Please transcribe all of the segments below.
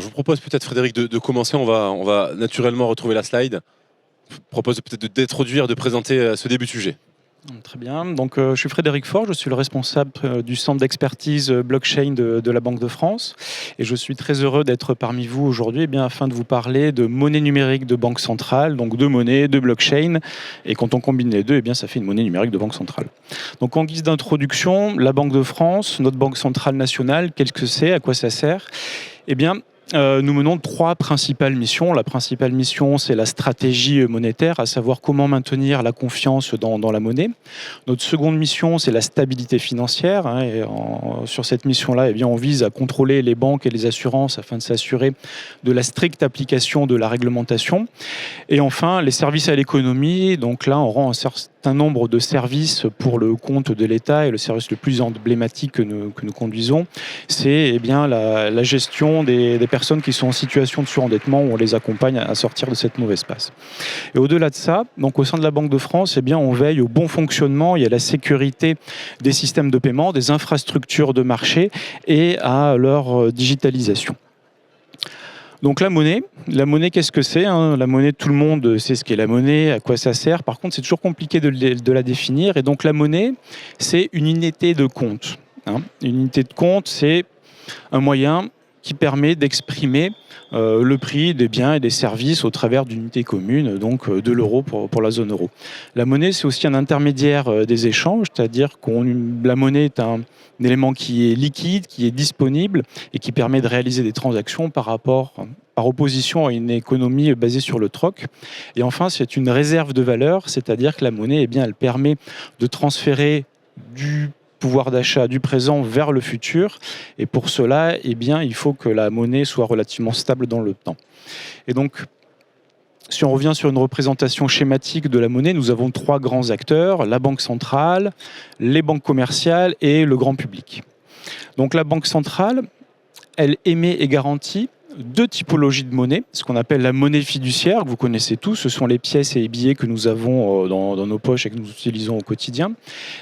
je vous propose peut-être, Frédéric, de commencer. On va naturellement retrouver la slide. Je vous propose peut-être d'introduire, de présenter ce début de sujet. Très bien. Donc, je suis Frédéric Faure, je suis le responsable du centre d'expertise blockchain de la Banque de France. Et je suis très heureux d'être parmi vous aujourd'hui afin de vous parler de monnaie numérique de banque centrale, donc de monnaie, de blockchain. Et quand on combine les deux, ça fait une monnaie numérique de banque centrale. Donc, en guise d'introduction, la Banque de France, notre banque centrale nationale, qu'est-ce que c'est, à quoi ça sert ? Nous menons 3 principales missions. La principale mission, c'est la stratégie monétaire, à savoir comment maintenir la confiance dans la monnaie. Notre seconde mission, c'est la stabilité financière. Sur cette mission-là, on vise à contrôler les banques et les assurances afin de s'assurer de la stricte application de la réglementation. Et enfin, les services à l'économie. Donc là, on rend un certain nombre de services pour le compte de l'État, et le service le plus emblématique que nous conduisons, c'est la gestion des personnes qui sont en situation de surendettement, où on les accompagne à sortir de cette mauvaise passe. Et au-delà de ça, donc au sein de la Banque de France, on veille au bon fonctionnement et à la sécurité des systèmes de paiement, des infrastructures de marché et à leur digitalisation. Donc la monnaie, qu'est-ce que c'est ? La monnaie, tout le monde sait ce qu'est la monnaie, à quoi ça sert. Par contre, c'est toujours compliqué de la définir. Et donc la monnaie, c'est une unité de compte. Une unité de compte, c'est un moyen qui permet d'exprimer le prix des biens et des services au travers d'une unité commune, donc de l'euro pour la zone euro. La monnaie, c'est aussi un intermédiaire des échanges, c'est-à-dire que la monnaie est un élément qui est liquide, qui est disponible et qui permet de réaliser des transactions par opposition à une économie basée sur le troc. Et enfin, c'est une réserve de valeur, c'est-à-dire que la monnaie, elle permet de transférer du pouvoir d'achat du présent vers le futur. Et pour cela, il faut que la monnaie soit relativement stable dans le temps. Et donc, si on revient sur une représentation schématique de la monnaie, nous avons 3 grands acteurs, la banque centrale, les banques commerciales et le grand public. Donc la banque centrale, elle émet et garantit 2 typologies de monnaie, ce qu'on appelle la monnaie fiduciaire, que vous connaissez tous, ce sont les pièces et les billets que nous avons dans nos poches et que nous utilisons au quotidien.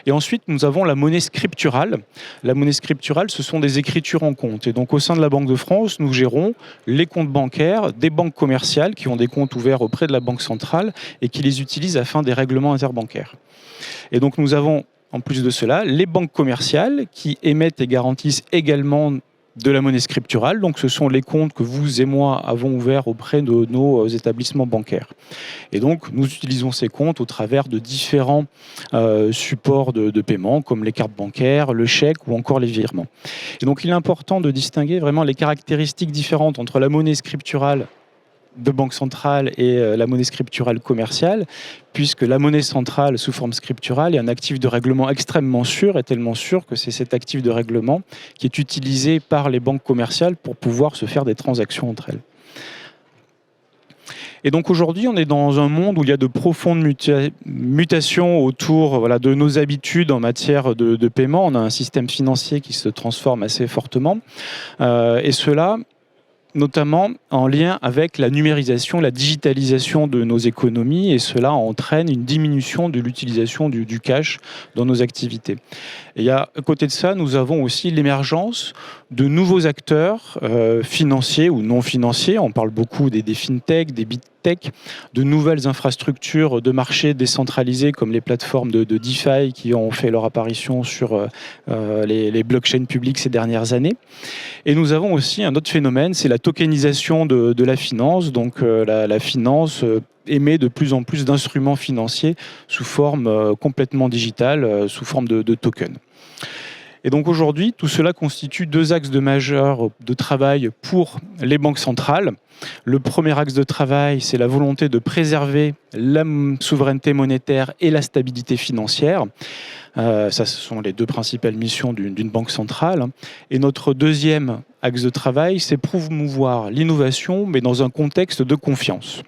Et ensuite, nous avons la monnaie scripturale. La monnaie scripturale, ce sont des écritures en compte. Et donc, au sein de la Banque de France, nous gérons les comptes bancaires des banques commerciales qui ont des comptes ouverts auprès de la Banque centrale et qui les utilisent afin des règlements interbancaires. Et donc, nous avons, en plus de cela, les banques commerciales qui émettent et garantissent également de la monnaie scripturale. Donc, ce sont les comptes que vous et moi avons ouverts auprès de nos établissements bancaires. Et donc, nous utilisons ces comptes au travers de différents supports de paiement, comme les cartes bancaires, le chèque ou encore les virements. Et donc, il est important de distinguer vraiment les caractéristiques différentes entre la monnaie scripturale de banque centrale et la monnaie scripturale commerciale, puisque la monnaie centrale sous forme scripturale est un actif de règlement extrêmement sûr, et tellement sûr que c'est cet actif de règlement qui est utilisé par les banques commerciales pour pouvoir se faire des transactions entre elles. Et donc aujourd'hui, on est dans un monde où il y a de profondes mutations autour de nos habitudes en matière de paiement. On a un système financier qui se transforme assez fortement, et cela notamment en lien avec la numérisation, la digitalisation de nos économies, et cela entraîne une diminution de l'utilisation du cash dans nos activités. Et à côté de ça, nous avons aussi l'émergence de nouveaux acteurs financiers ou non financiers. On parle beaucoup des fintech, des big tech, de nouvelles infrastructures de marché décentralisées comme les plateformes de DeFi qui ont fait leur apparition sur les blockchains publiques ces dernières années. Et nous avons aussi un autre phénomène, c'est la tokenisation de la finance. Donc la finance émet de plus en plus d'instruments financiers sous forme complètement digitale, sous forme de tokens. Et donc aujourd'hui, tout cela constitue 2 axes majeurs de travail pour les banques centrales. Le premier axe de travail, c'est la volonté de préserver la souveraineté monétaire et la stabilité financière. Ça, ce sont les 2 principales missions d'une banque centrale. Et notre deuxième axe de travail, c'est promouvoir l'innovation, mais dans un contexte de confiance.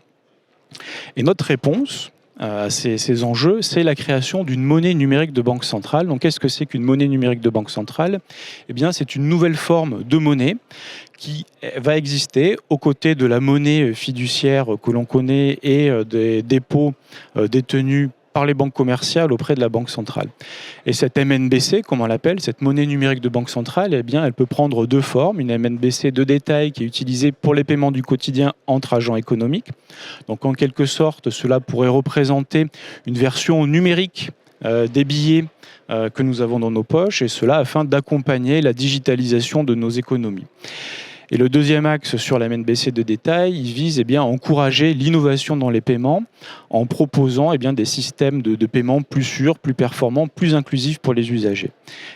Et notre réponse à ces enjeux, c'est la création d'une monnaie numérique de banque centrale. Donc, qu'est-ce que c'est qu'une monnaie numérique de banque centrale ? C'est une nouvelle forme de monnaie qui va exister aux côtés de la monnaie fiduciaire que l'on connaît et des dépôts détenus par les banques commerciales auprès de la Banque centrale. Et cette MNBC, comme on l'appelle, cette monnaie numérique de banque centrale, eh bien, elle peut prendre deux formes. Une MNBC de détail qui est utilisée pour les paiements du quotidien entre agents économiques. Donc en quelque sorte, cela pourrait représenter une version numérique des billets que nous avons dans nos poches, et cela afin d'accompagner la digitalisation de nos économies. Et le deuxième axe sur la MNBC de détail, il vise à encourager l'innovation dans les paiements en proposant des systèmes de paiement plus sûrs, plus performants, plus inclusifs pour les usagers.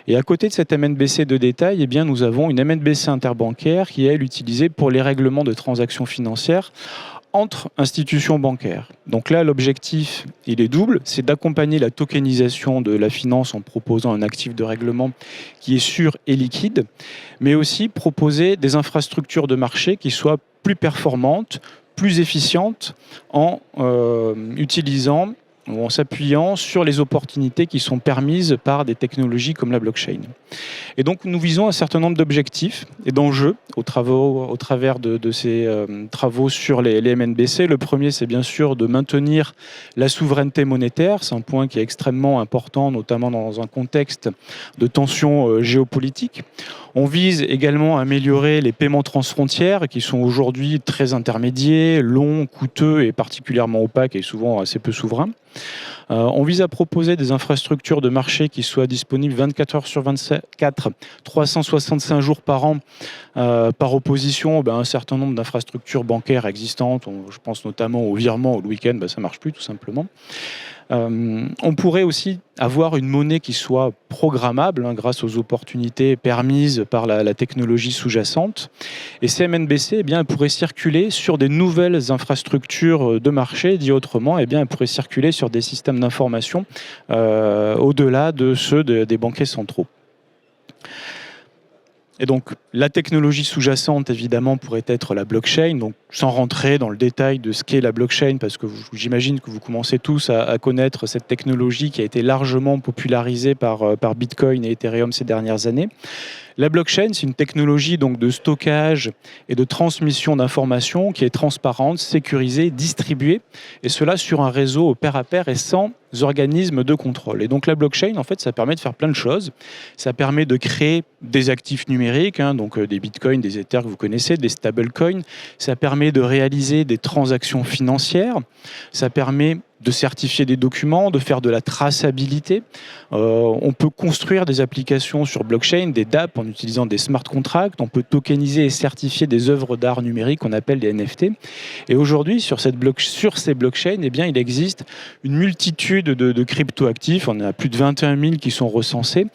Et à côté de cette MNBC de détail, nous avons une MNBC interbancaire qui est, elle, utilisée pour les règlements de transactions financières entre institutions bancaires. Donc là, l'objectif, il est double, c'est d'accompagner la tokenisation de la finance en proposant un actif de règlement qui est sûr et liquide, mais aussi proposer des infrastructures de marché qui soient plus performantes, plus efficientes en utilisant ou en s'appuyant sur les opportunités qui sont permises par des technologies comme la blockchain. Et donc nous visons un certain nombre d'objectifs et d'enjeux au travers de ces travaux sur les MNBC. Le premier, c'est bien sûr de maintenir la souveraineté monétaire. C'est un point qui est extrêmement important, notamment dans un contexte de tensions géopolitiques. On vise également à améliorer les paiements transfrontières qui sont aujourd'hui très intermédiaires, longs, coûteux et particulièrement opaques et souvent assez peu souverains. On vise à proposer des infrastructures de marché qui soient disponibles 24 heures sur 24, 365 jours par an, par opposition à un certain nombre d'infrastructures bancaires existantes. Je pense notamment au virement, le week-end, ça ne marche plus tout simplement. On pourrait aussi avoir une monnaie qui soit programmable grâce aux opportunités permises par la technologie sous-jacente. Et ces MNBC, elles pourraient circuler sur des nouvelles infrastructures de marché. Dit autrement, elles pourraient circuler sur des systèmes d'information au-delà de ceux des banquiers centraux. Et donc, la technologie sous-jacente, évidemment, pourrait être la blockchain. Donc, sans rentrer dans le détail de ce qu'est la blockchain, parce que j'imagine que vous commencez tous à connaître cette technologie qui a été largement popularisée par Bitcoin et Ethereum ces dernières années. La blockchain, c'est une technologie donc de stockage et de transmission d'informations qui est transparente, sécurisée, distribuée, et cela sur un réseau pair à pair et sans organismes de contrôle. Et donc la blockchain, en fait, ça permet de faire plein de choses. Ça permet de créer des actifs numériques, donc des bitcoins, des ethers que vous connaissez, des stablecoins. Ça permet de réaliser des transactions financières. Ça permet de certifier des documents, de faire de la traçabilité. On peut construire des applications sur blockchain, des dApps, en utilisant des smart contracts. On peut tokeniser et certifier des œuvres d'art numérique qu'on appelle des NFT. Et aujourd'hui, sur ces blockchains, il existe une multitude de cryptoactifs. On a plus de 21 000 qui sont recensés,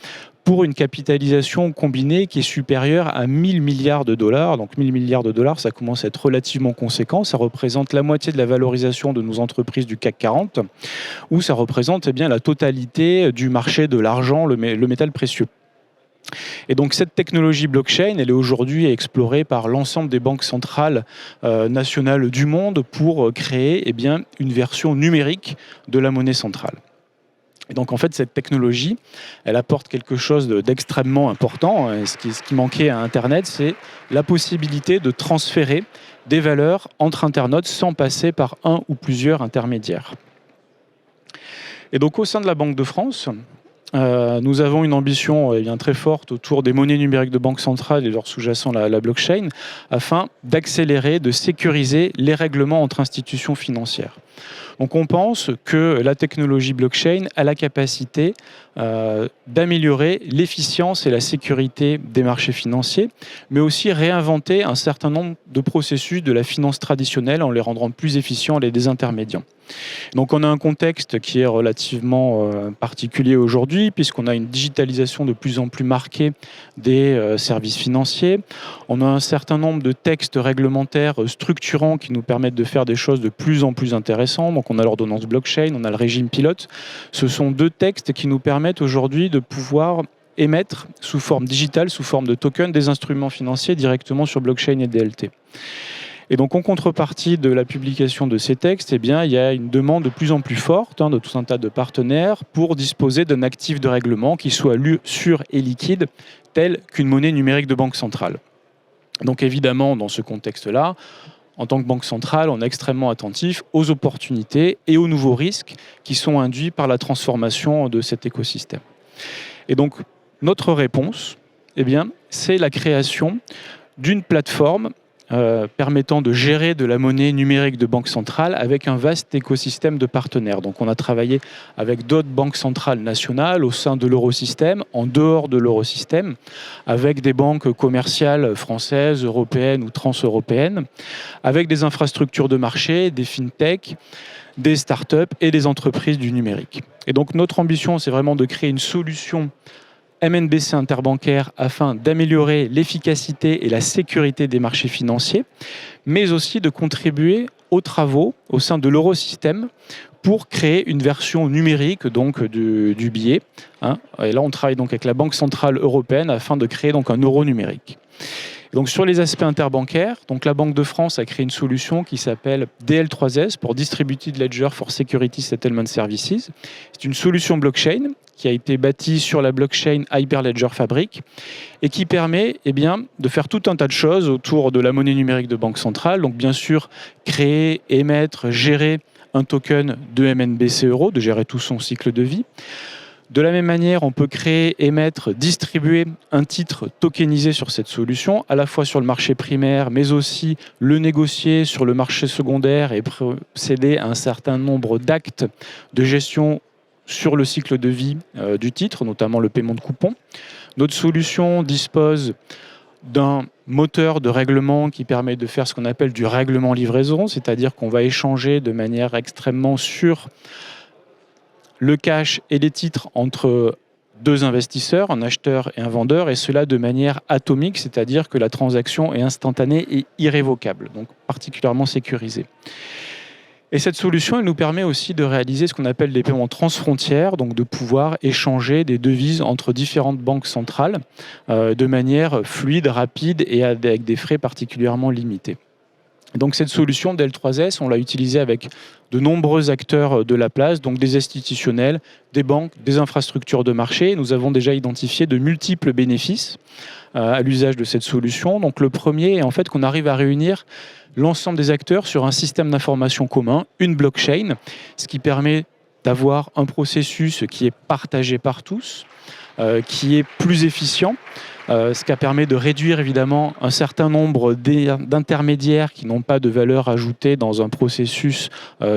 pour une capitalisation combinée qui est supérieure à 1000 milliards de dollars. Donc 1000 milliards de dollars, ça commence à être relativement conséquent. Ça représente la moitié de la valorisation de nos entreprises du CAC 40, ou ça représente la totalité du marché de l'argent, le métal précieux. Et donc cette technologie blockchain, elle est aujourd'hui explorée par l'ensemble des banques centrales nationales du monde pour créer une version numérique de la monnaie centrale. Et donc en fait, cette technologie, elle apporte quelque chose d'extrêmement important. Ce qui manquait à Internet, c'est la possibilité de transférer des valeurs entre internautes sans passer par un ou plusieurs intermédiaires. Et donc au sein de la Banque de France, nous avons une ambition très forte autour des monnaies numériques de banque centrale et leur sous-jacent, la blockchain, afin d'accélérer, de sécuriser les règlements entre institutions financières. Donc on pense que la technologie blockchain a la capacité d'améliorer l'efficience et la sécurité des marchés financiers, mais aussi réinventer un certain nombre de processus de la finance traditionnelle en les rendant plus efficients et les désintermédiant. Donc on a un contexte qui est relativement particulier aujourd'hui, puisqu'on a une digitalisation de plus en plus marquée des services financiers. On a un certain nombre de textes réglementaires structurants qui nous permettent de faire des choses de plus en plus intéressantes. Donc on a l'ordonnance blockchain, on a le régime pilote. Ce sont deux textes qui nous permettent aujourd'hui de pouvoir émettre sous forme digitale, sous forme de token, des instruments financiers directement sur blockchain et DLT. Et donc, en contrepartie de la publication de ces textes, il y a une demande de plus en plus forte de tout un tas de partenaires pour disposer d'un actif de règlement qui soit sûr et liquide, tel qu'une monnaie numérique de banque centrale. Donc, évidemment, dans ce contexte-là, en tant que banque centrale, on est extrêmement attentif aux opportunités et aux nouveaux risques qui sont induits par la transformation de cet écosystème. Et donc, notre réponse, c'est la création d'une plateforme permettant de gérer de la monnaie numérique de banque centrale avec un vaste écosystème de partenaires. Donc on a travaillé avec d'autres banques centrales nationales au sein de l'eurosystème, en dehors de l'eurosystème, avec des banques commerciales françaises, européennes ou transeuropéennes, avec des infrastructures de marché, des fintechs, des startups et des entreprises du numérique. Et donc notre ambition, c'est vraiment de créer une solution MNBC interbancaire afin d'améliorer l'efficacité et la sécurité des marchés financiers, mais aussi de contribuer aux travaux au sein de l'eurosystème pour créer une version numérique donc, du billet. Et là, on travaille donc avec la Banque centrale européenne afin de créer donc, un euro numérique. Donc sur les aspects interbancaires, donc la Banque de France a créé une solution qui s'appelle DL3S pour Distributed Ledger for Security Settlement Services. C'est une solution blockchain qui a été bâtie sur la blockchain Hyperledger Fabric et qui permet de faire tout un tas de choses autour de la monnaie numérique de banque centrale. Donc bien sûr, créer, émettre, gérer un token de MNBC euro, de gérer tout son cycle de vie. De la même manière, on peut créer, émettre, distribuer un titre tokenisé sur cette solution, à la fois sur le marché primaire, mais aussi le négocier sur le marché secondaire et procéder à un certain nombre d'actes de gestion sur le cycle de vie du titre, notamment le paiement de coupons. Notre solution dispose d'un moteur de règlement qui permet de faire ce qu'on appelle du règlement livraison, c'est-à-dire qu'on va échanger de manière extrêmement sûre le cash et les titres entre deux investisseurs, un acheteur et un vendeur, et cela de manière atomique, c'est-à-dire que la transaction est instantanée et irrévocable, donc particulièrement sécurisée. Et cette solution, elle nous permet aussi de réaliser ce qu'on appelle des paiements transfrontières, donc de pouvoir échanger des devises entre différentes banques centrales de manière fluide, rapide et avec des frais particulièrement limités. Donc cette solution DL3S, on l'a utilisée avec de nombreux acteurs de la place, donc des institutionnels, des banques, des infrastructures de marché. Nous avons déjà identifié de multiples bénéfices à l'usage de cette solution. Donc le premier est en fait qu'on arrive à réunir l'ensemble des acteurs sur un système d'information commun, une blockchain, ce qui permet d'avoir un processus qui est partagé par tous, qui est plus efficient, ce qui permet de réduire évidemment un certain nombre d'intermédiaires qui n'ont pas de valeur ajoutée dans un processus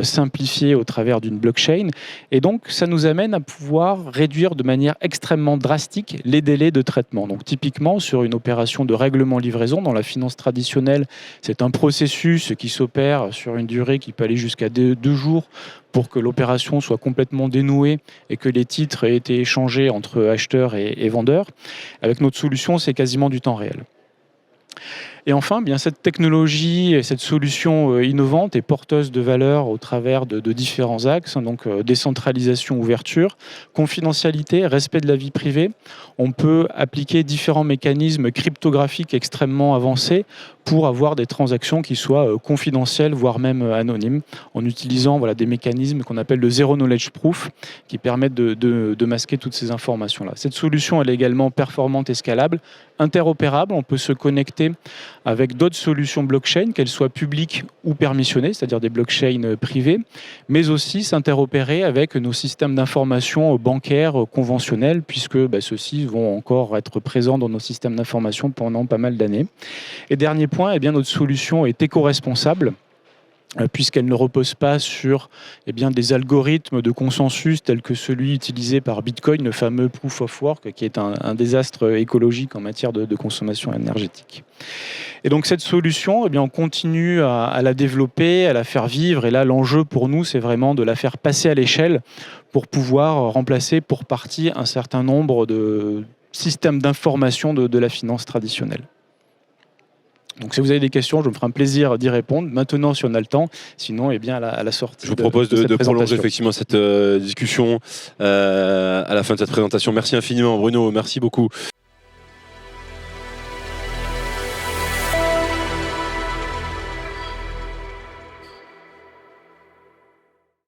simplifié au travers d'une blockchain. Et donc, ça nous amène à pouvoir réduire de manière extrêmement drastique les délais de traitement. Donc, typiquement, sur une opération de règlement-livraison, dans la finance traditionnelle, c'est un processus qui s'opère sur une durée qui peut aller jusqu'à 2 jours pour que l'opération soit complètement dénouée et que les titres aient été échangés entre acheteurs et vendeurs. Avec notre solution, c'est quasiment du temps réel. Et enfin, bien, cette technologie et cette solution innovante est porteuse de valeur au travers de différents axes, donc décentralisation, ouverture, confidentialité, respect de la vie privée. On peut appliquer différents mécanismes cryptographiques extrêmement avancés pour avoir des transactions qui soient confidentielles, voire même anonymes, en utilisant des mécanismes qu'on appelle le Zero Knowledge Proof, qui permettent de masquer toutes ces informations-là. Cette solution, elle est également performante et scalable, interopérable. On peut se connecter avec d'autres solutions blockchain, qu'elles soient publiques ou permissionnées, c'est-à-dire des blockchains privées, mais aussi s'interopérer avec nos systèmes d'information bancaires conventionnels, puisque ceux-ci vont encore être présents dans nos systèmes d'information pendant pas mal d'années. Et dernier point, notre solution est éco-responsable, puisqu'elle ne repose pas sur des algorithmes de consensus tels que celui utilisé par Bitcoin, le fameux Proof of Work, qui est un désastre écologique en matière de consommation énergétique. Et donc cette solution, on continue à la développer, à la faire vivre, et là l'enjeu pour nous, c'est vraiment de la faire passer à l'échelle pour pouvoir remplacer pour partie un certain nombre de systèmes d'information de la finance traditionnelle. Donc si vous avez des questions, je me ferai un plaisir d'y répondre. Maintenant, si on a le temps, sinon, à la sortie. Je vous propose de prolonger effectivement cette discussion à la fin de cette présentation. Merci infiniment, Bruno. Merci beaucoup.